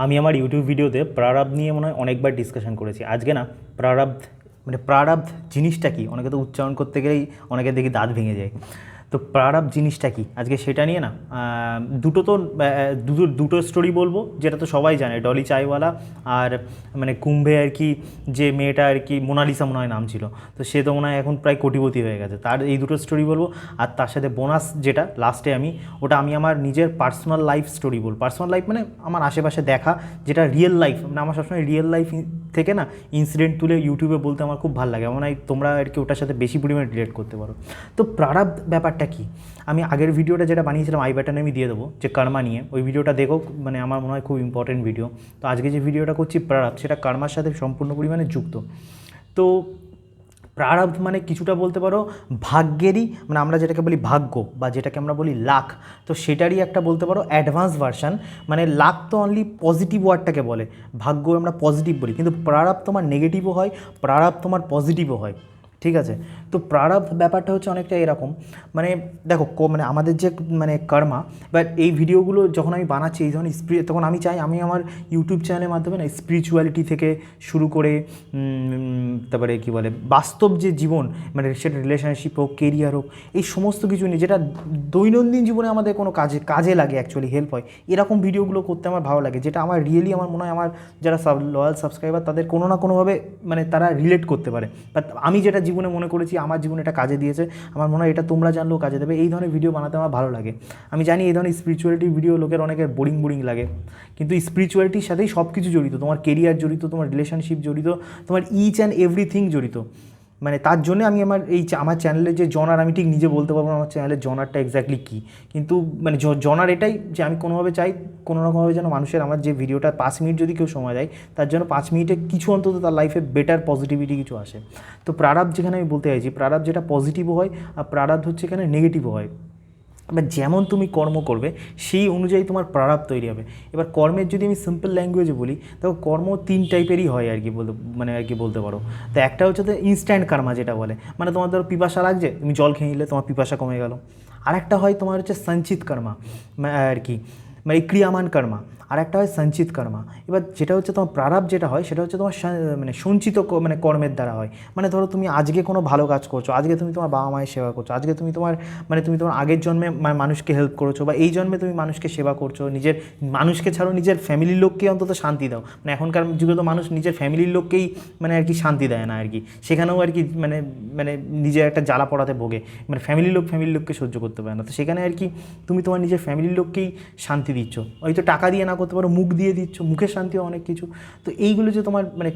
আমি আমার ইউটিউব ভিডিওতে প্রারব্ধ নিয়ে মনে হয় অনেকবার ডিসকাশন করেছি। আজকে না প্রারব্ধ মানে প্রারব্ধ জিনিসটা কি, অনেকে তো উচ্চারণ করতে গেলেই অনেকের দেখি দাঁত ভেঙে যায়। তো প্রারব্ধ জিনিসটা কি আজকে সেটা নিয়ে না দুটো তো দুটো স্টোরি বলবো, যেটা তো সবাই জানে, ডলি চাইওয়ালা আর মানে কুম্ভে আর কি যে মেয়েটা আর কি মোনালিসা মনে হয় নাম ছিল, তো সে তো মনে হয় এখন প্রায় কোটিপতি হয়ে গেছে, তার এই দুটো স্টোরি বলবো। আর তার সাথে বোনাস যেটা লাস্টে আমি আমার নিজের পার্সোনাল লাইফ স্টোরি বলবো। পার্সোনাল লাইফ মানে আমার আশেপাশে দেখা, যেটা রিয়েল লাইফ, মানে আমার সবসময় রিয়েল লাইফ থেকে না ইনসিডেন্ট তুলে ইউটিউবে বলতে আমার খুব ভালো লাগে, মনে হয় তোমরা আর কি ওটার সাথে বেশি পরিমাণে রিলেট করতে পারো। তো প্রারব্ধ ব্যাপারটা কি, আমি আগের ভিডিওটা যেটা বানিয়েছিলাম আই বাটনে আমি দিয়ে দেবো, যে কর্মা নিয়ে, ওই ভিডিওটা দেখো, মানে আমার মনে হয় খুব ইম্পর্টেন্ট ভিডিও। তো আজকে যে ভিডিওটা করছি প্রারব্ধ, সেটা কর্মার সাথে সম্পূর্ণ পরিমাণে যুক্ত। তো প্রারব্ধ মানে কিছুটা বলতে পারো ভাগ্যেরই, মানে আমরা যেটাকে বলি ভাগ্য বা যেটাকে আমরা বলি লাক, তো সেটারই একটা বলতে পারো অ্যাডভান্স ভার্সান। মানে লাক তো অনলি পজিটিভ ওয়ার্ডটাকে বলে, ভাগ্য আমরা পজিটিভ বলি, কিন্তু প্রারব্ধ তোমার নেগেটিভও হয়, প্রারব্ধ তোমার পজিটিভও হয়, ঠিক আছে। তো প্রারব্ধ ব্যাপারটা হচ্ছে অনেকটা এরকম, মানে দেখো মানে আমাদের যে মানে কর্মা, বাট এই ভিডিওগুলো যখন আমি বানাচ্ছি এই ধরনের তখন আমি চাই আমি আমার ইউটিউব চ্যানেলের মাধ্যমে না স্পিরিচুয়ালিটি থেকে শুরু করে তারপরে কী বলে বাস্তব যে জীবন, মানে সেটা রিলেশনশিপ হোক, কেরিয়ার হোক, এই সমস্ত কিছু নিয়ে যেটা দৈনন্দিন জীবনে আমাদের কোনো কাজে লাগে, অ্যাকচুয়ালি হেল্প হয়, এরকম ভিডিওগুলো করতে আমার ভালো লাগে, যেটা আমার রিয়েলি আমার মনে হয় আমার যারা লয়াল সাবস্ক্রাইবার তাদের কোনো না কোনোভাবে মানে তারা রিলেট করতে পারে। বাট আমি যেটা জীবনে মনে করেছি আমার জীবনে এটা কাজে দিয়েছে, আমার মনে হয় এটা তোমরা জানলেও কাজে দেবে, এই ধরনের ভিডিও বানাতে আমার ভালো লাগে। আমি জানি এই ধরনের স্পিরিচুয়ালিটি ভিডিও লোকের অনেকের বোরিং লাগে, কিন্তু স্পিরিচুয়ালিটির সাথেই সব কিছু জড়িত, তোমার কেরিয়ার জড়িত, তোমার রিলেশনশিপ জড়িত, তোমার ইচ অ্যান্ড এভরিথিং জড়িত। মানে তার জন্য আমি আমার চ্যানেলের যে জনার, আমি ঠিক নিজে বলতে পারবো না আমার চ্যানেলের জনারটা এক্স্যাক্টলি কী, কিন্তু মানে জনার এটাই যে আমি কোনোভাবে চাই কোনো রকমভাবে যেন মানুষের আমার যে ভিডিওটা 5 মিনিট যদি কেউ সময় দেয়, তার জন্য 5 মিনিটে কিছু অন্তত তার লাইফে বেটার পজিটিভিটি কিছু আসে। তো প্রারব্ধ যেখানে আমি বলতে চাইছি, প্রারব্ধ যেটা পজিটিভও হয় আর প্রারব্ধ হচ্ছে এখানে নেগেটিভও হয়। এবার যেমন তুমি কর্ম করবে সেই অনুযায়ী তোমার প্রারব্ধ তৈরি হবে। এবার কর্মের যদি আমি সিম্পল ল্যাঙ্গুয়েজে বলি, তো কর্ম 3 টাইপেরই হয় আর কি বলতে পারো। তো একটা হচ্ছে তো ইনস্ট্যান্ট কর্মা যেটা বলে, মানে তোমার ধরো পিপাসা লাগছে, তুমি জল খেয়ে নিলে তোমার পিপাসা কমে গেল। আরেকটা হয় তোমার হচ্ছে সঞ্চিত কর্মা আর কি, মানে ক্রিয়ামান কর্মা। আর একটা হয় সঞ্চিত কর্মা। এবার যেটা হচ্ছে তোমার প্রারব্ধ যেটা হয় সেটা হচ্ছে তোমার মানে সঞ্চিত মানে কর্মের দ্বারা হয়। মানে ধরো তুমি আজকে কোনো ভালো কাজ করছো, আজকে তুমি তোমার বাবা মায়ের সেবা করছো, আজকে তুমি তোমার আগের জন্মে মানুষকে হেল্প করেছো, বা এই জন্মে তুমি মানুষকে সেবা করছো, মানুষকে ছাড়ো নিজের ফ্যামিলির লোককে অন্তত শান্তি দাও। মানে এখনকার যুগে তো মানুষ নিজের ফ্যামিলির লোককেই মানে আর কি শান্তি দেয় না আর কি, সেখানেও আর কি মানে মানে নিজের একটা জ্বালা পড়াতে ভোগে, মানে ফ্যামিলির লোককে সহ্য করতে পারে না, তো সেখানে আর কি তুমি তোমার নিজের ফ্যামিলির লোককেই শান্তি দিচ্ছ, হয়তো টাকা দিয়ে না করতে পারো, মুখ দিয়ে দিচ্ছ, মুখের শান্তিও অনেক কিছু। তো এইগুলো যে তোমার মানে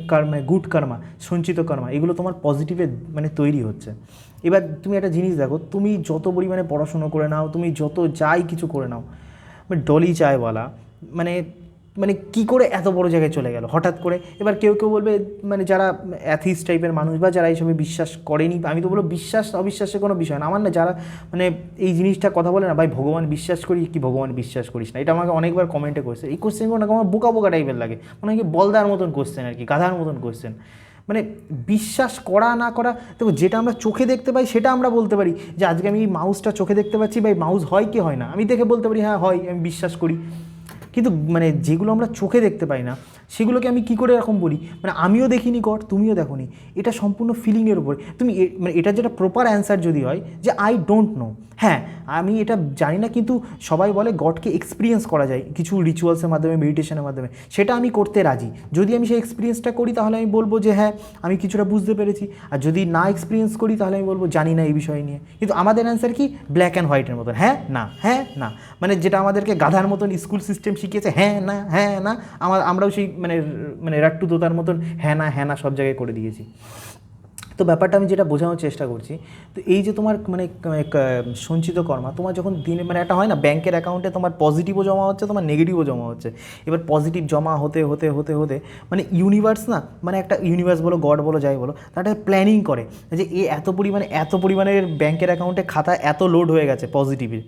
গুড কর্মা, সঞ্চিত কর্মা, এগুলো তোমার পজিটিভে মানে তৈরি হচ্ছে। এবার তুমি একটা জিনিস দেখো, তুমি যত পরিমাণে পড়াশুনো করে নাও, তুমি যত যাই কিছু করে নাও, ডলি চায়ওয়ালা মানে মানে কী করে এত বড় জায়গায় চলে গেল হঠাৎ করে। এবার কেউ বলবে, মানে যারা অ্যাথিস্ট টাইপের মানুষ বা যারা এইসবে বিশ্বাস করেনি, আমি তো বলবো বিশ্বাস অবিশ্বাসের কোনো বিষয় না আমার, না যারা মানে এই জিনিসটা কথা বলে না, ভাই ভগবান বিশ্বাস করি কি ভগবান বিশ্বাস করিস না, এটা আমাকে অনেকবার কমেন্টে করছে, এই কোশ্চেনগুলো না আমার বোকা টাইপের লাগে, মানে কি বলদার মতন কোশ্চেন আর কি, গাধার মতন কোশ্চেন। মানে বিশ্বাস করা না করা, দেখো যেটা আমরা চোখে দেখতে পাই সেটা আমরা বলতে পারি, যে আজকে আমি এই মাউসটা চোখে দেখতে পাচ্ছি, ভাই মাউস হয় কি হয় না, আমি দেখে বলতে পারি হ্যাঁ হয়, আমি বিশ্বাস করি। কিন্তু মানে যেগুলো আমরা চোখে দেখতে পাই না সেগুলোকে আমি কী করে এরকম বলি, মানে আমিও দেখিনি গড, তুমিও দেখোনি, এটা সম্পূর্ণ ফিলিংয়ের উপরে। তুমি মানে এটা যেটা প্রপার অ্যান্সার যদি হয় যে আই ডোন্ট নো, হ্যাঁ আমি এটা জানি না, কিন্তু সবাই বলে গডকে এক্সপিরিয়েন্স করা যায় কিছু রিচুয়ালসের মাধ্যমে, মেডিটেশনের মাধ্যমে, সেটা আমি করতে রাজি। যদি আমি সেই এক্সপিরিয়েন্সটা করি তাহলে আমি বলবো যে হ্যাঁ আমি কিছুটা বুঝতে পেরেছি, আর যদি না এক্সপিরিয়েন্স করি তাহলে আমি বলবো জানি না এই বিষয় নিয়ে। কিন্তু আমাদের অ্যান্সার কি, ব্ল্যাক অ্যান্ড হোয়াইটের মতন, হ্যাঁ না, মানে যেটা আমাদেরকে গাধার মতন স্কুল সিস্টেম শিখিয়েছে, হ্যাঁ না, আমরাও সেই মানে মানে রাট্টু তোতার মতন হ্যাঁ না সব জায়গায় করে দিয়েছি। তো ব্যাপারটা আমি যেটা বোঝানোর চেষ্টা করছি, তো এই যে তোমার মানে সঞ্চিত কর্মা, তোমার যখন দিনে মানে একটা হয় না ব্যাংকের অ্যাকাউন্টে তোমার পজিটিভও জমা হচ্ছে, তোমার নেগেটিভও জমা হচ্ছে। এবার পজিটিভ জমা হতে মানে ইউনিভার্স না, মানে একটা ইউনিভার্স বলো, গড বলো, যাই বলো, তার একটা প্ল্যানিং করে যে এত পরিমাণের ব্যাংকের অ্যাকাউন্টে খাতা এত লোড হয়ে গেছে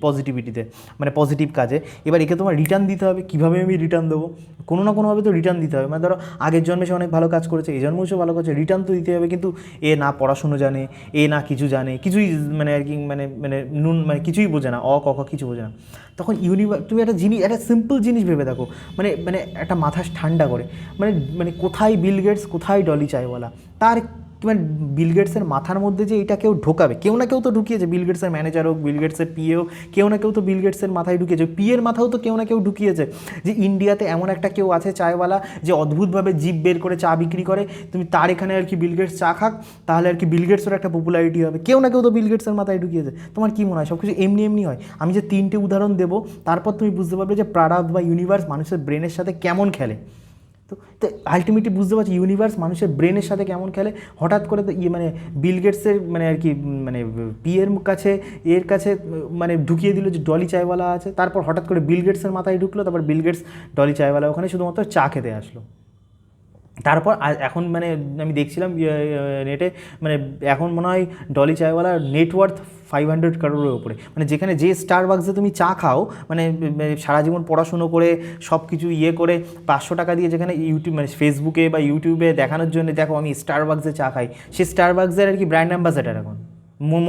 পজিটিভিটিতে, মানে পজিটিভ কাজে। এবার একে তোমার রিটার্ন দিতে হবে, কীভাবে আমি রিটার্ন দেবো, কোনো না কোনোভাবে তো রিটার্ন দিতে হবে। মানে ধরো আগের জন্মে সে অনেক ভালো কাজ করেছে, এই জন্মেও সে ভালো করেছে, রিটার্ন তো দিতে হবে, কিন্তু না পড়াশুনো জানে, এ না কিছু জানে, কিছুই মানে আর কি মানে মানে নুন মানে কিছুই বোঝে না, ক খ কিছু বোঝে না, তখন তুমি একটা জিনিস, একটা সিম্পল জিনিস ভেবে দেখো, মানে মানে একটা মাথা ঠান্ডা করে, মানে মানে কোথায় বিল গেটস, কোথায় ডলি চাইওয়ালা, তার মানে বিল গেটসের মাথার মধ্যে যে এটা কেউ ঢোকাবে, কেউ না কেউ তো ঢুকিয়েছে, বিল গেটসের ম্যানেজার হোক, বিল গেটসের পিএ হোক, কেউ না কেউ তো বিল গেটসের মাথায় ঢুকিয়েছে, পিএর মাথাও তো কেউ না কেউ ঢুকিয়েছে যে ইন্ডিয়াতে এমন একটা কেউ আছে চায়ওয়ালা যে অদ্ভুতভাবে জিপ বের করে চা বিক্রি করে, তুমি তার এখানে আর কি বিল গেটস চা খাক, তাহলে আর কি বিল গেটসের একটা পপুলারিটি হবে, কেউ না কেউ তো বিল গেটসের মাথায় ঢুকিয়েছে। তোমার কী মনে হয় সব কিছু এমনি এমনি হয়? আমি যে 3টে উদাহরণ দেবো, তারপর তুমি বুঝতে পারবে যে প্রারাব্ধ বা ইউনিভার্স মানুষের ব্রেনের সাথে কেমন খেলে। তো আলটিমেটলি বুঝতে পারছি ইউনিভার্স মানুষের ব্রেনের সাথে কেমন খেলে। হঠাৎ করে তো মানে বিল গেটসের মানে আর কি মানে পিএর কাছে এর কাছে মানে ঢুকিয়ে দিল যে ডলি চায়ওয়ালা আছে, তারপর হঠাৎ করে বিল গেটসের মাথায় ঢুকলো, তারপর বিল গেটস ডলি চায়ওয়ালা ওখানে শুধুমাত্র চা খেতে আসলো। তারপর এখন মানে আমি দেখছিলাম নেটে, মানে এখন মনে হয় ডলি চায়ওয়ালা নেটওয়ার্থ 500 কারোরের ওপরে, মানে যেখানে যে স্টারবাক্সে তুমি চা খাও, মানে সারা জীবন পড়াশুনো করে সব কিছু করে 500 টাকা দিয়ে যেখানে ইউটিউব মানে ফেসবুকে বা ইউটিউবে দেখানোর জন্য দেখো আমি স্টারবাক্সে চা খাই, সে স্টারবাক্সের আর কি ব্র্যান্ড অ্যাম্বাসেডার এখন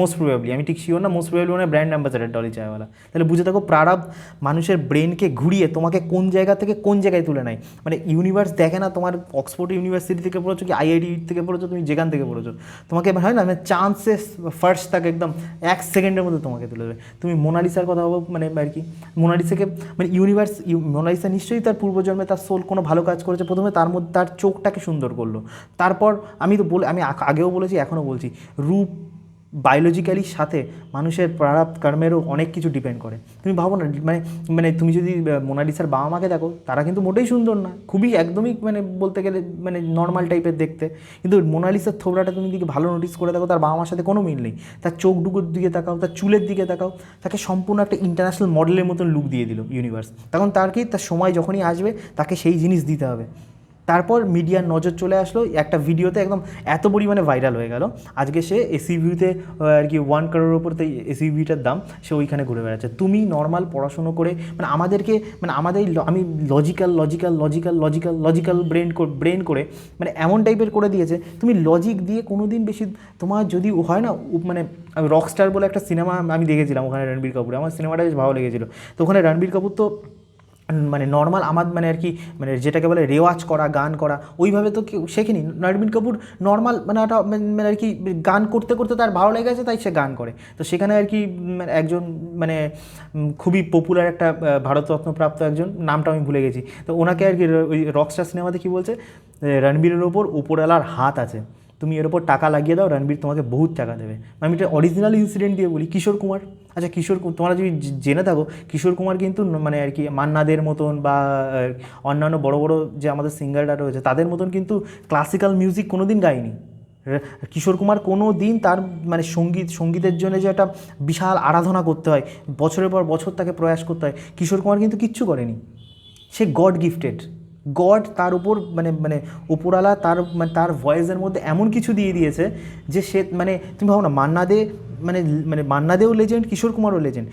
মোস্ট প্রবাবলি, আমি ঠিক শিওর না, মোস্ট প্রবাবলি মানে ব্র্যান্ড অ্যাম্বাসেডার ডলি চায়ওয়ালা। তাহলে বুঝে থাকো প্রারাব্ধ মানুষের ব্রেনকে ঘুরিয়ে তোমাকে কোন জায়গা থেকে কোন জায়গায় তুলে নেয়। মানে ইউনিভার্স দেখে না তোমার অক্সফোর্ড ইউনিভার্সিটি থেকে পড়েছো কি আইআইটি থেকে পড়েছো, তুমি যেখান থেকে পড়েছো, তোমাকে হয় না মানে চান্সেস ফার্স্ট তাকে একদম 1 সেকেন্ডের মধ্যে তোমাকে তুলে দেবে। তুমি মোনালিসার কথা ভাবো, মানে আর কি মোনালিসাকে মানে ইউনিভার্স, মোনালিসা নিশ্চয়ই তার পূর্বজন্মে তার সোল কোনো ভালো কাজ করেছে, প্রথমে তার মধ্যে তার চোখটাকে সুন্দর করলো, তারপর আমি তো আমি আগেও বলেছি এখনও বলছি, রূপ বায়োলজিক্যালির সাথে মানুষের প্রারব্ধ কর্মেরও অনেক কিছু ডিপেন্ড করে। তুমি ভাবো না মানে মানে তুমি যদি মোনালিসার বাবা মাকে দেখো, তারা কিন্তু মোটেই সুন্দর না, খুবই একদমই মানে বলতে গেলে মানে নর্মাল টাইপের দেখতে, কিন্তু মোনালিসার থোবড়াটা তুমি দিকে ভালো নোটিস করে দেখো, তার বাবা মার সাথে কোনো মিল নেই। তার চোখডুকুর দিকে তাকাও, তার চুলের দিকে তাকাও, তাকে সম্পূর্ণ একটা ইন্টারন্যাশনাল মডেলের মতন লুক দিয়ে দিল ইউনিভার্স। তখন তার কি তার সময় যখনই আসবে তাকে সেই জিনিস দিতে হবে। তারপর মিডিয়ার নজর চলে আসলো, একটা ভিডিওতে একদম এত পরিমাণে ভাইরাল হয়ে গেল, আজকে সে এসি ভিউতে আর কি 1 কারোর ওপর তো এসি ভিউটার দাম, সে ওইখানে ঘুরে বেড়াচ্ছে। তুমি নর্মাল পড়াশুনো করে মানে আমাদেরকে মানে আমাদের আমি লজিক্যাল ব্রেন করে মানে এমন টাইপের করে দিয়েছে, তুমি লজিক দিয়ে কোনো দিন বেশি তোমার যদি হয় না মানে রকস্টার বলে একটা সিনেমা আমি দেখেছিলাম, ওখানে রণবীর কাপুর, আমার সিনেমাটা বেশ ভালো লেগেছিলো। তো ওখানে রণবীর কাপুর তো মানে নর্মাল আমার মানে আর কি মানে যেটাকে বলে রেওয়াজ করা, গান করা, ওইভাবে তো কেউ শেখেনি। রণবীর কাপুর নর্মাল মানে একটা মানে আর কি গান করতে করতে তার ভালো লেগেছে তাই সে গান করে। তো সেখানে আর কি একজন মানে খুবই পপুলার একটা ভারতরত্নপ্রাপ্ত একজন, নামটা আমি ভুলে গেছি, তো ওনাকে আর কি ওই রকস্টার সিনেমাতে কী বলছে, রণবীরের ওপর উপরওয়ালার হাত আছে, তুমি এর ওপর টাকা লাগিয়ে দাও, রণবীর তোমাকে বহুত টাকা দেবে। আমি একটা অরিজিনাল ইনসিডেন্ট দিয়ে বলি, কিশোর কুমার, আচ্ছা কিশোর তোমরা যদি জেনে থাকো, কিশোর কুমার কিন্তু মানে আর কি মান্নাদের মতন বা অন্যান্য বড় বড় যে আমাদের সিঙ্গাররা রয়েছে তাদের মতন কিন্তু ক্লাসিক্যাল মিউজিক কোনো দিন গায়নি। কিশোর কুমার কোনো দিন তার মানে সঙ্গীতের জন্য যে একটা বিশাল আরাধনা করতে হয়, বছরের পর বছর তাকে প্রয়াস করতে হয়, কিশোর কুমার কিন্তু কিচ্ছু করেনি। সে গড গিফটেড, গড তার উপর মানে মানে উপরালা তার মানে তার ভয়েসের মধ্যে এমন কিছু দিয়ে দিয়েছে যে সে মানে তুমি ভাবো না মান্না দে মানে মানে মান্না দেও লেজেন্ড, কিশোর কুমারও লেজেন্ড,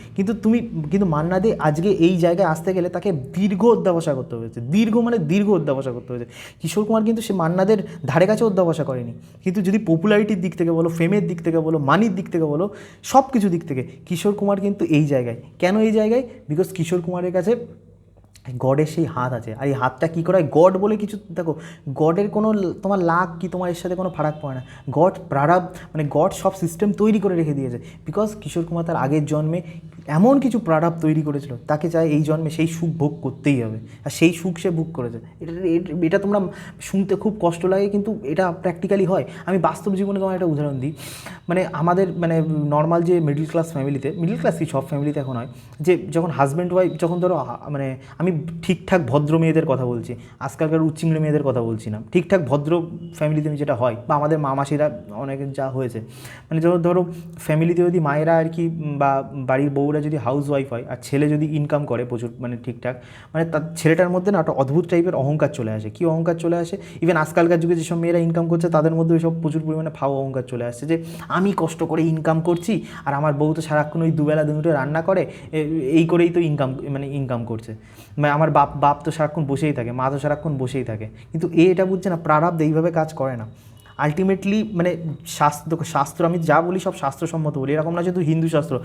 কিন্তু মান্না দে আজকে এই জায়গায় আসতে গেলে তাকে দীর্ঘ অধ্যবসায় করতে হয়েছে, দীর্ঘ অধ্যবসায় করতে হয়েছে। কিশোর কুমার কিন্তু সে মান্নাদের ধারে কাছে অধ্যবসায় করেনি, কিন্তু যদি পপুলারিটির দিক থেকে বলো, ফেমের দিক থেকে বলো, মানির দিক থেকে বলো, সব কিছু দিক থেকে কিশোর কুমার কিন্তু এই জায়গায়। কেন এই জায়গায়? বিকজ কিশোর কুমারের কাছে গডের সেই হাত আছে। আর এই হাতটা কী করা হয়, গড বলে কিছু দেখো, গডের কোনো তোমার লাখ কি তোমার এর সাথে কোনো ফারাক পড়ে না। গড প্রারব্ধ মানে গড সব সিস্টেম তৈরি করে রেখে দিয়েছে, বিকজ কিশোর কুমার তার আগের জন্মে এমন কিছু প্রারব্ধ তৈরি করেছিল, তাকে চায় এই জন্মে সেই সুখ ভোগ করতেই হবে, আর সেই সুখ সে ভোগ করেছে। এটা তোমরা শুনতে খুব কষ্ট লাগে, কিন্তু এটা প্র্যাকটিক্যালি হয়। আমি বাস্তব জীবনে তোমার একটা উদাহরণ দিই, মানে আমাদের মানে নর্মাল যে মিডল ক্লাস ফ্যামিলিতে, মিডল ক্লাস কি সব ফ্যামিলিতে এখন হয়, যে যখন হাজব্যান্ড ওয়াইফ যখন ধরো মানে আমি ঠিকঠাক ভদ্র মেয়েদের কথা বলছি, আজকালকার উচ্চিংড়ি মেয়েদের কথা বলছি না, ঠিকঠাক ভদ্র ফ্যামিলিতে যেটা হয় বা আমাদের মা মাসিরা অনেকের যা হয়েছে, মানে ধরো ফ্যামিলিতে যদি মায়েরা আর কি বা বাড়ির বউরা যদি হাউস ওয়াইফ হয় আর ছেলে যদি ইনকাম করে প্রচুর মানে ঠিকঠাক, মানে তার ছেলেটার মধ্যে না একটা অদ্ভুত টাইপের অহংকার চলে আসে। কী অহংকার চলে আসে? ইভেন আজকালকার যুগে যেসব মেয়েরা ইনকাম করছে তাদের মধ্যে ওইসব প্রচুর পরিমাণে ফাও অহংকার চলে আসছে, যে আমি কষ্ট করে ইনকাম করছি আর আমার বউ তো সারাক্ষণ ওই দুবেলা দুটো রান্না করে, এই করেই তো ইনকাম করছে, মানে আমার বাপ তো সারাক্ষণ বসেই থাকে, মা তো সারাক্ষণ বসেই থাকে। কিন্তু এটা বুঝছে না, প্রারব্ধ এইভাবে কাজ করে না। আলটিমেটলি মানে শাস্ত্র আমি যা বলি সব শাস্ত্রসম্মত বলি, এরকম না যে তুই হিন্দু শাস্ত্র,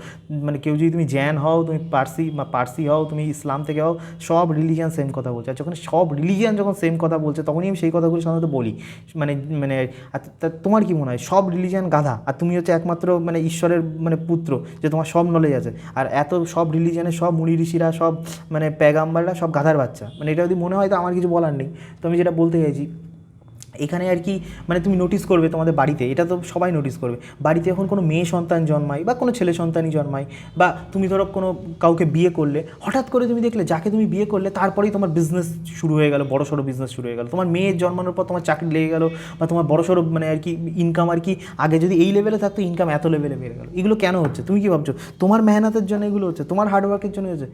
মানে কেউ যদি তুমি জৈন হও, তুমি পার্সি হও, তুমি ইসলাম থেকে হও, সব রিলিজিয়ান সেম কথা বলছে। আর যখন সব রিলিজিয়ান যখন সেম কথা বলছে তখনই আমি সেই কথাগুলো সাধারণত বলি। মানে মানে তোমার কি মনে হয় সব রিলিজিয়ান গাধা আর তুমি হচ্ছে একমাত্র মানে ঈশ্বরের মানে পুত্র, যে তোমার সব নলেজ আছে, আর এত সব রিলিজিয়ানের সব মুনি ঋষিরা সব মানে প্যাগাম্বাররা সব গাধার বাচ্চা? মানে এটা যদি মনে হয় তো আমার কিছু বলার নেই। তো আমি যেটা বলতে চাইছি এখানে আর কি, মানে তুমি নোটিস করবে তোমাদের বাড়িতে, এটা তো সবাই নোটিস করবে, বাড়িতে যখন কোনো মেয়ে সন্তান জন্মায় বা কোনো ছেলে সন্তানই জন্মায়, বা তুমি ধরো কোনো কাউকে বিয়ে করলে, হঠাৎ করে তুমি দেখলে যাকে তুমি বিয়ে করলে তারপরেই তোমার বিজনেস শুরু হয়ে গেল, বড় সড়ো বিজনেস শুরু হয়ে গেল, তোমার মেয়ের জন্মানোর পর তোমার চাকরি লেগে গেল, বা তোমার বড় সড়ো মানে আর কি ইনকাম আর কি আগে যদি এই লেভেলে থাকতো ইনকাম এত লেভেলে বেড়ে গেল। এগুলো কেন হচ্ছে? তুমি কি ভাবছো তোমার মেহনতের জন্য এগুলো হচ্ছে? তোমার হার্ডওয়ার্কের জন্য হচ্ছে?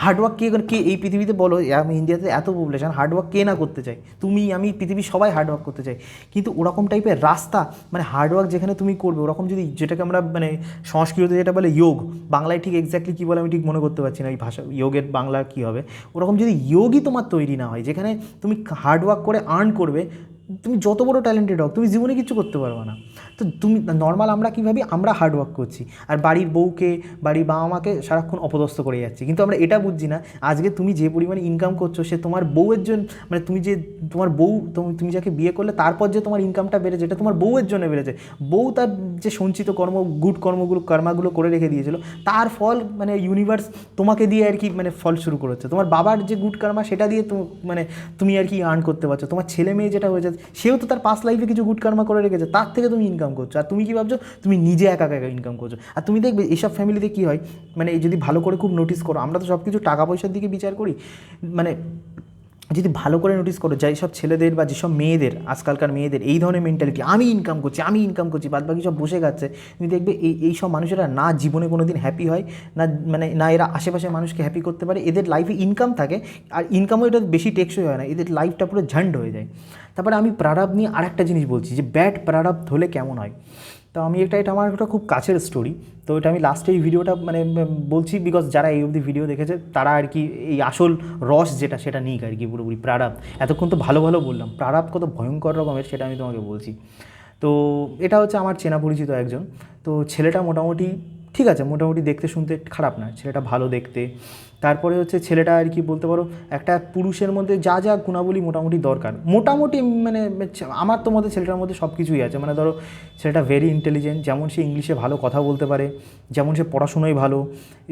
হার্ডওয়ার্ক কে এই পৃথিবীতে বলো, আমি ইন্ডিয়াতে এত পপুলেশন, হার্ডওয়ার্ক কে না করতে চাই? তুমি, আমি, পৃথিবীর সবাই হার্ডওয়ার্ক করতে চাই, কিন্তু ওরকম টাইপের রাস্তা মানে হার্ডওয়ার্ক যেখানে তুমি করবে ওরকম যদি, যেটাকে আমরা মানে সংস্কৃততে যেটা বলে যোগ, বাংলায় ঠিক এক্স্যাক্টলি কী বলে আমি ঠিক মনে করতে পারছি না এই ভাষা, যোগের বাংলা কী হবে, ওরকম যদি যোগই তোমার তৈরি না হয়, যেখানে তুমি হার্ডওয়ার্ক করে আর্ন করবে, তুমি যত বড় ট্যালেন্টেড হোক তুমি জীবনে কিছু করতে পারবে না। তো তুমি নর্মাল আমরা কী ভাবি, আমরা হার্ডওয়ার্ক করছি আর বাড়ির বউকে, বাড়ির বাবা মাকে সারাক্ষণ অপদস্থ করে যাচ্ছি, কিন্তু আমরা এটা বুঝছি না আজকে তুমি যে পরিমাণে ইনকাম করছো সে তোমার বউয়ের জন্য, মানে তুমি যে তোমার বউ, তুমি যাকে বিয়ে করলে তারপর যে তোমার ইনকামটা বেড়েছে এটা তোমার বউয়ের জন্য বেড়েছে। বউ তার যে সঞ্চিত কর্মাগুলো করে রেখে দিয়েছিল তার ফল মানে ইউনিভার্স তোমাকে দিয়ে আর কি মানে ফল শুরু করেছে। তোমার বাবার যে গুড কর্মা সেটা দিয়ে মানে তুমি আর কি আর্ন করতে পারছো। তোমার ছেলে মেয়ে যেটা হয়েছে সেও তো তার পাস্ট লাইফে কিছু গুড কর্মা করে রেখেছে, তার থেকে তুমি ইনকাম করছো, আর তুমি কি ভাবছো তুমি নিজে একা একা ইনকাম করছো। আর তুমি দেখবে এইসব ফ্যামিলিতে কী হয়, মানে যদি ভালো করে খুব নোটিস করো, আমরা তো সব কিছু টাকা পয়সার দিকে বিচার করি, মানে যদি ভালো করে নোটিস করো যেই সব ছেলেদের বা যেসব মেয়েদের, আজকালকার মেয়েদের এই ধরনের মেন্টালিটি, আমি ইনকাম করছি বাদ বাকি সব বসে গেছে, তুমি দেখবে এই সব মানুষেরা না জীবনে কোনো দিন হ্যাপি হয়, না মানে না এরা আশেপাশের মানুষকে হ্যাপি করতে পারে। এদের লাইফে ইনকাম থাকে আর ইনকামও এটা বেশি টেকসই হয় না, এদের লাইফটা পুরো ঝান্ড হয়ে যায়। তারপরে আমি প্রারব্ধ নিয়ে আরেকটা জিনিস বলছি যে ব্যাড প্রারব্ধ হলে কেমন হয়। তো আমি এটা আমার একটা খুব কাছের স্টোরি, তো এটা আমি লাস্টে এই ভিডিওটা মানে বলছি বিকজ যারা এই অবধি ভিডিও দেখেছে তারা আর কি এই আসল রস যেটা সেটা নিক আর কি পুরোপুরি। প্রারব্ধ এতক্ষণ তো ভালো ভালো বললাম, প্রারব্ধ কত ভয়ঙ্কর রকমের সেটা আমি তোমাকে বলছি। তো এটা হচ্ছে আমার চেনা পরিচিত একজন, তো ছেলেটা মোটামুটি ঠিক আছে, মোটামুটি দেখতে শুনতে খারাপ না, ছেলেটা ভালো দেখতে। তারপরে হচ্ছে ছেলেটা আর কি বলতে পারো একটা পুরুষের মধ্যে যা যা গুণাবলী মোটামুটি দরকার, মোটামুটি মানে আমার তো মধ্যে ছেলেটার মধ্যে সব কিছুই আছে। মানে ধরো ছেলেটা ভেরি ইন্টেলিজেন্ট, যেমন সে ইংলিশে ভালো কথা বলতে পারে, যেমন সে পড়াশোনায় ভালো,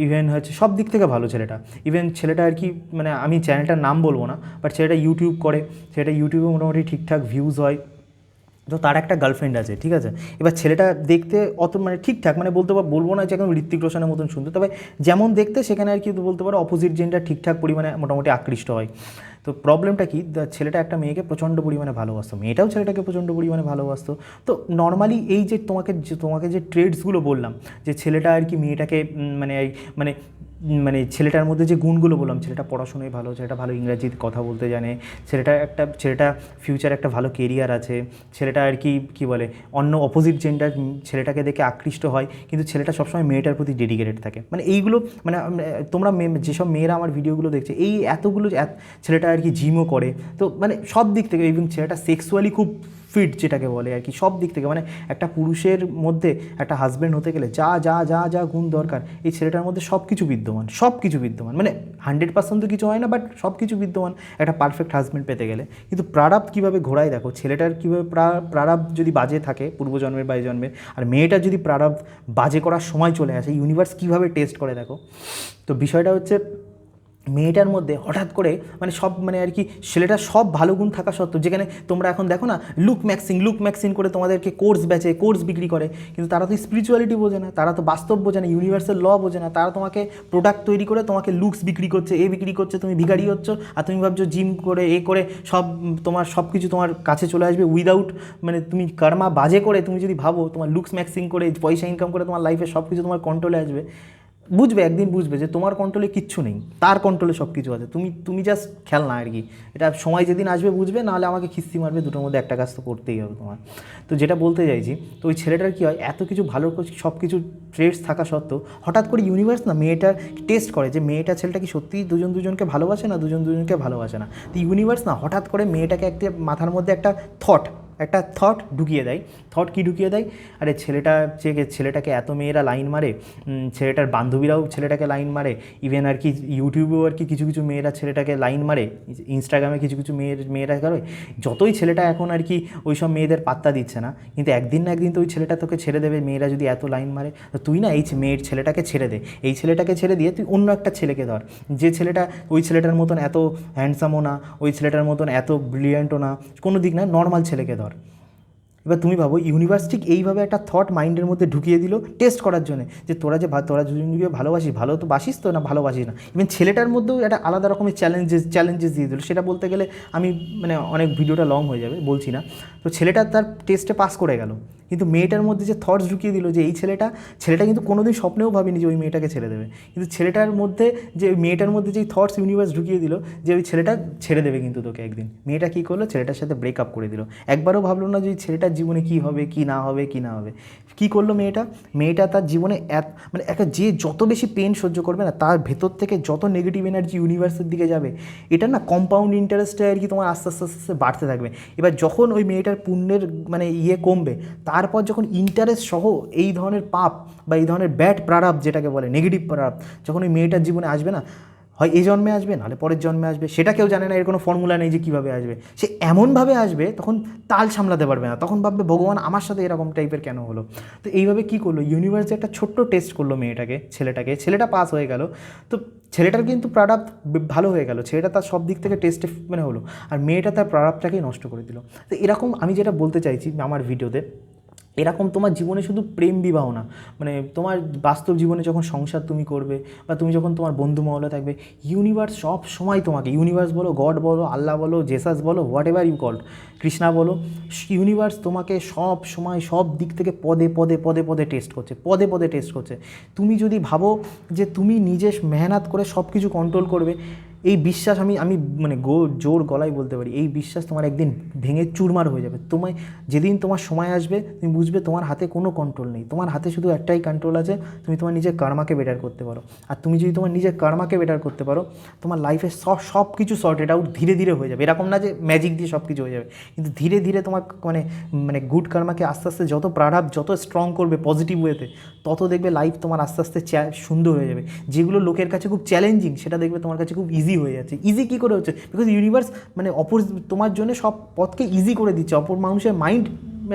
ইভেন হচ্ছে সব দিক থেকে ভালো ছেলেটা। ইভেন ছেলেটা আর কি মানে আমি চ্যানেলটার নাম বলবো না, বাট ছেলেটা ইউটিউব করে, ছেলেটা ইউটিউবে মোটামুটি ঠিকঠাক ভিউজ হয়। তো তার একটা গার্লফ্রেন্ড আছে, ঠিক আছে। এবার ছেলেটা দেখতে অত মানে ঠিকঠাক, মানে বলবো না যে এখন ঋত্বিক রোশনের মতন শুনতে, তবে যেমন দেখতে সেখানে আর কি বলতে পারো অপোজিট জেন্ডার ঠিকঠাক পরিমাণে মোটামুটি আকৃষ্ট হয়। তো প্রবলেমটা কি, ছেলেটা একটা মেয়েকে প্রচণ্ড পরিমাণে ভালোবাসতো, মেয়েটাও ছেলেটাকে প্রচণ্ড পরিমাণে ভালোবাসতো। তো নর্মালি এই যে তোমাকে যে ট্রেডসগুলো বললাম, যে ছেলেটা আর কি মেয়েটাকে মানে মানে মানে ছেলেটার মধ্যে যে গুণগুলো বললাম, ছেলেটা পড়াশোনায় ভালো, ছেলেটা ভালো ইংরাজিতে কথা বলতে জানে, ছেলেটা ফিউচারে একটা ভালো কেরিয়ার আছে, ছেলেটা আর কি কী বলে অন্য অপোজিট জেন্ডার ছেলেটাকে দেখে আকৃষ্ট হয়, কিন্তু ছেলেটা সবসময় মেয়েটার প্রতি ডেডিকেটেড থাকে। মানে এইগুলো মানে তোমরা যেসব মেয়েরা আমার ভিডিওগুলো দেখছে এই এতগুলো ছেলেটা আর কি জিমও করে, তো মানে সব দিক থেকে, এবং ছেলেটা সেক্সুয়ালি খুব ফিট যেটাকে বলে আর কি, সব দিক থেকে মানে একটা পুরুষের মধ্যে একটা হাজব্যান্ড হতে গেলে যা যা যা যা গুণ দরকার এই ছেলেটার মধ্যে সব কিছু বিদ্যমান, মানে 100% তো কিছু হয় না, বাট সব কিছু বিদ্যমান একটা পারফেক্ট হাজব্যান্ড পেতে গেলে। কিন্তু প্রারব্ধ কীভাবে ঘোরায় দেখো, ছেলেটার কীভাবে প্রারব্ধ যদি বাজে থাকে পূর্বজন্মের বা এই জন্মের, আর মেয়েটার যদি প্রারব্ধ বাজে করার সময় চলে আসে, ইউনিভার্স কীভাবে টেস্ট করে দেখো। তো বিষয়টা হচ্ছে মেয়েটার মধ্যে হঠাৎ করে মানে সব মানে আর কি ছেলেটার সব ভালো গুণ থাকা সত্ত্বেও, যেখানে তোমরা এখন দেখো না লুক ম্যাক্সিং করে তোমাদেরকে কোর্স বিক্রি করে, কিন্তু তারা তো স্পিরিচুয়ালিটি বোঝে না, তারা তো বাস্তব বোঝে না, ইউনিভার্সাল ল বোঝে না, তারা তোমাকে প্রোডাক্ট তৈরি করে তোমাকে লুকস বিক্রি করছে, তুমি ভিখারি হচ্ছ, আর তুমি ভাবছো জিম করে করে সব তোমার সব কিছু তোমার কাছে চলে আসবে উইদাউট মানে তুমি কর্মা বাজে করে তুমি যদি ভাবো তোমার লুকস ম্যাক্সিং করে পয়সা ইনকাম করে তোমার লাইফে সব কিছু তোমার কন্ট্রোলে আসবে। একদিন বুঝবে যে তোমার কন্ট্রোলে কিচ্ছু নেই, তার কন্ট্রোলে সব কিছু আছে, তুমি জাস্ট খেলনা আর কি। এটা সময় যেদিন আসবে বুঝবে, নাহলে আমাকে খিস্তি মারবে, দুটোর মধ্যে একটা কাজ তো করতেই হবে তোমার। তো যেটা বলতে চাইছি, তো ওই ছেলেটার কী হয়, এত কিছু ভালো সব কিছু ট্রেডস থাকা সত্ত্বেও হঠাৎ করে ইউনিভার্স না মেয়েটার টেস্ট করে যে মেয়েটা ছেলেটা কি সত্যিই দুজনকে ভালোবাসে না, দুজনকে ভালোবাসে না। তো ইউনিভার্স না হঠাৎ করে মেয়েটাকে একটা মাথার মধ্যে একটা থট একটা থট ঢুকিয়ে দেয়। থট কি ঢুকিয়ে দেয়? আরে ছেলেটাকে এত মেয়েরা লাইন মারে, ছেলেটার বান্ধবীরাও ছেলেটাকে লাইন মারে, ইভেন আর কি ইউটিউবেও আর কি কিছু কিছু মেয়েরা ছেলেটাকে লাইন মারে, ইনস্টাগ্রামে কিছু কিছু মেয়েরা করে। যতই ছেলেটা এখন আর কি ওই সব মেয়েদের পাত্তা দিচ্ছে না, কিন্তু একদিন না একদিন তো ওই ছেলেটা তোকে ছেড়ে দেবে, মেয়েরা যদি এত লাইন মারে। তো তুই না এই ছেলেটাকে ছেড়ে দে, এই ছেলেটাকে ছেড়ে দিয়ে তুই অন্য একটা ছেলেকে ধর, যে ছেলেটা ওই ছেলেটার মতন এত হ্যান্ডসামও না, ওই ছেলেটার মতন এত ব্রিলিয়ান্টও না, কোনো দিক না, নর্মাল ছেলেকে ধর। এবার তুমি ভাবো ইউনিভার্স ঠিক এইভাবে একটা থট মাইন্ডের মধ্যে ঢুকিয়ে দিল টেস্ট করার জন্য, যে তোরা দুজনকে ভালোবাসিস, ভালো তো বাসিস তো না ভালোবাসিস না। ইভেন ছেলেটার মধ্যেও একটা আলাদা রকমের চ্যালেঞ্জেস দিয়ে দিল। সেটা বলতে গেলে আমি মানে অনেক ভিডিওটা লং হয়ে যাবে, বলছি না। তো ছেলেটা তার টেস্টে পাস করে গেল, কিন্তু মেয়েটার মধ্যে যে থটস ঢুকিয়ে দিল যে এই ছেলেটা কিন্তু কোনোদিন স্বপ্নেও ভাবেনি যে ওই মেয়েটাকে ছেড়ে দেবে, কিন্তু ছেলেটার মধ্যে যে মেয়েটার মধ্যে যেই থটস ইউনিভার্স ঢুকিয়ে দিল যে ওই ছেলেটা ছেড়ে দেবে কিন্তু তোকে একদিন। মেয়েটা কী করলো? ছেলেটার সাথে ব্রেকআপ করে দিল। একবারও ভাবলো না যে ওই ছেলেটার জীবনে কী হবে কী না হবে কী না হবে। কী করলো মেয়েটা তার জীবনে মানে একটা যে যত বেশি পেন সহ্য করবে না, তার ভেতর থেকে যত নেগেটিভ এনার্জি ইউনিভার্সের দিকে যাবে, এটা না কম্পাউন্ড ইন্টারেস্টে আর কি তোমার আস্তে আস্তে আস্তে আস্তে বাড়তে থাকবে। এবার যখন ওই মেয়েটার পুণ্যের মানে কমবে, তারপর যখন ইন্টারেস্ট সহ এই ধরনের পাপ বা এই ধরনের ব্যাড প্রারব্ধ যেটাকে বলে নেগেটিভ প্রারব্ধ যখন ওই মেয়েটার জীবনে আসবে না, হয় এই জন্মে আসবে নাহলে পরের জন্মে আসবে, সেটা কেউ জানে না, এর কোনো ফর্মুলা নেই যে কীভাবে আসবে। সে এমনভাবে আসবে তখন তাল সামলাতে পারবে না, তখন ভাববে ভগবান আমার সাথে এরকম টাইপের কেন হলো। তো এইভাবে কী করলো ইউনিভার্স, একটা ছোট্ট টেস্ট করলো ছেলেটা পাস হয়ে গেল। তো ছেলেটার কিন্তু প্রারব্ধ ভালো হয়ে গেল, ছেলেটা তার সব দিক থেকে টেস্টে মানে হলো, আর মেয়েটা তার প্রারব্ধটাকেই নষ্ট করে দিল। তো এরকম আমি যেটা বলতে চাইছি আমার ভিডিওতে, এরকম তোমার জীবনে শুধু প্রেম বিবাহ না, মানে তোমার বাস্তব জীবনে যখন সংসার তুমি করবে বা তুমি যখন তোমার বন্ধু মহলে থাকবে, ইউনিভার্স সব সময় তোমাকে, ইউনিভার্স বলো, গড বলো, আল্লাহ বলো, জেসাস বলো, whatever you called, Krishna বলো, ইউনিভার্স তোমাকে সব সময় সব দিক থেকে পদে পদে পদে পদে টেস্ট করছে, পদে পদে টেস্ট করছে। তুমি যদি ভাবো যে তুমি নিজে মেহনত করে সব কিছু কন্ট্রোল করবে, এই বিশ্বাস আমি মানে জোর গলায় বলতে পারি, এই বিশ্বাস তোমার একদিন ভেঙে চুরমার হয়ে যাবে। যেদিন তোমার সময় আসবে তুমি বুঝবে তোমার হাতে কোনো কন্ট্রোল নেই, তোমার হাতে শুধু একটাই কন্ট্রোল আছে, তুমি তোমার নিজের কর্মাকে বেটার করতে পারো। আর তুমি যদি তোমার নিজের কর্মাকে বেটার করতে পারো, তোমার লাইফে সব কিছু সর্টেড আউট ধীরে ধীরে হয়ে যাবে। এরকম না যে ম্যাজিক দিয়ে সব কিছু হয়ে যাবে, কিন্তু ধীরে ধীরে তোমার মানে গুড কর্মাকে আস্তে আস্তে যত প্রারব্ধ যত স্ট্রং করবে পজিটিভ ওয়েতে, তত দেখবে লাইফ তোমার আস্তে আস্তে সুন্দর হয়ে যাবে। যেগুলো লোকের কাছে খুব চ্যালেঞ্জিং, সেটা দেখবে তোমার কাছে খুব ইজি হয়ে যাচ্ছে। ইজি কী করে হচ্ছে? বিকজ ইউনিভার্স মানে তোমার জন্য সব পথকে ইজি করে দিচ্ছে, অপর মানুষের মাইন্ড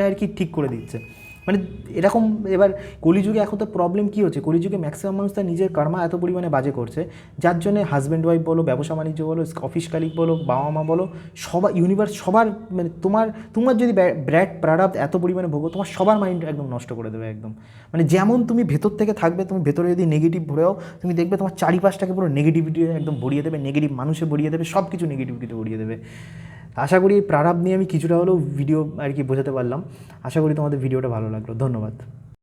আর কি ঠিক করে দিচ্ছে। মানে এরকম এবার কলিযুগে এখন তো প্রবলেম কী হচ্ছে, কলিযুগে ম্যাক্সিমাম মানুষ তার নিজের কর্মা এত পরিমাণে বাজে করছে, যার জন্যে হাজব্যান্ড ওয়াইফ বলো, ব্যবসা বাণিজ্য বলো, অফিস কালিগ বলো, বাবা মা বলো, সবার ইউনিভার্স সবার মানে তোমার যদি ব্যাড প্রারব্ধ এত পরিমাণে ভোগো, তোমার সবার মাইন্ড একদম নষ্ট করে দেবে একদম। মানে যেমন তুমি ভেতর থেকে থাকবে, তুমি ভেতরে যদি নেগেটিভ ভরেও, তুমি দেখবে তোমার চারিপাশটাকে পুরো নেগেটিভিটি একদম ভরিয়ে দেবে, নেগেটিভ মানুষে ভরিয়ে দেবে, সব কিছু নেগেটিভিটিতে ভরিয়ে দেবে। আশা করি এই প্রারব্ধ নিয়ে আমি কিছুটা হলেও ভিডিও আর কি বোঝাতে পারলাম। আশা করি তোমাদের ভিডিওটা ভালো লাগলো। ধন্যবাদ।